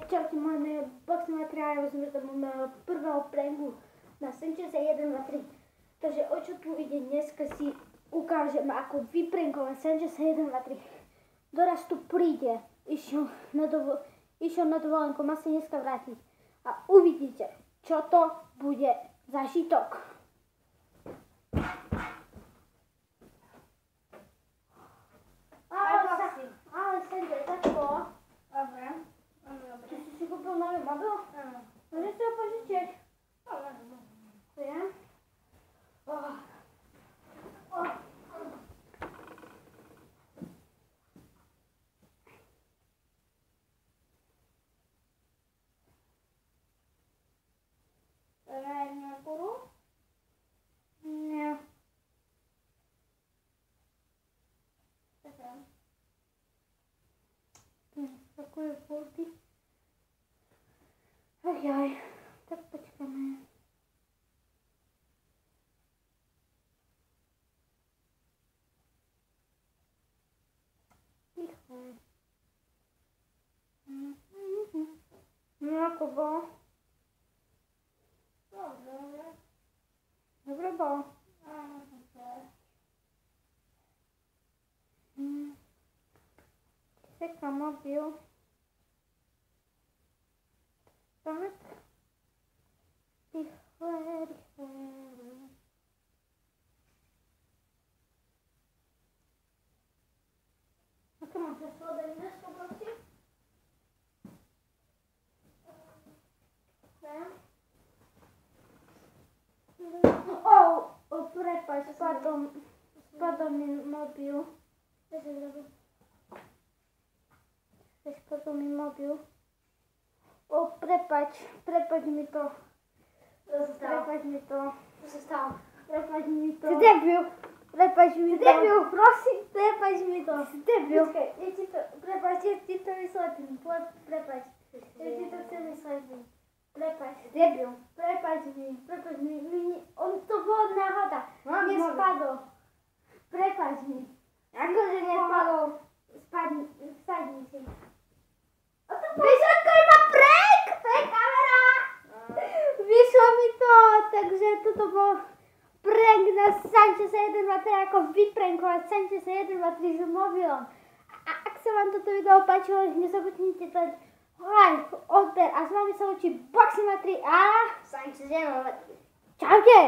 čaute moje boxy materiály, sme tam môjho prvého pranku na Sanchez 1, 2, 3. Takže o čo tu ide dneska si ukážem, ako vyprankovať Sanchez 1, 2, 3. Doraz tu príde, išiel na dovolenku, má sa dneska vrátiť. A uvidíte, čo to bude za šitok. Ale Sanchez, tako. Dobre. Ty si kúpil nový mobil? Áno. Môžeš si ho požičať? Dobre. To je? Nie. Takové foldy. Ajaj, tak počkáme. Ticho. No ako bol? Dobre bol. Seka mobil. Tak. Rýchle. Ako mám presledať dneska, prosím? Prepáč, spadol mi mobil. Spadol mi mobil. Prepáč mi to. Prepáč mi to. Čo sa stalo? Prepáč mi to. Ty debil! Prepáč mi to. Debil, prosím, prepáč mi to. Debil. Počkaj, prepáč, ja ti to vysvetlím. Prepáč. Ja ti to chcem vysvetliť. Prepáč. Debil. Prepáč mi. On to bolo náhoda. Nespadol. Prepáč mi. Akože nespadol. Spadni si. Výsledko iba prank! To je kamera! Vyšlo mi to, takže toto bol prank na Sanchez 1, 2, 3, ako vyprankovať Sanchez 1, 2, 3 s mobilom. A ak sa vám toto video páčilo, nezabudnite dať like, odber a s vami sa učí Boxy 3 a Sanchez 1, 2, 3. čaute!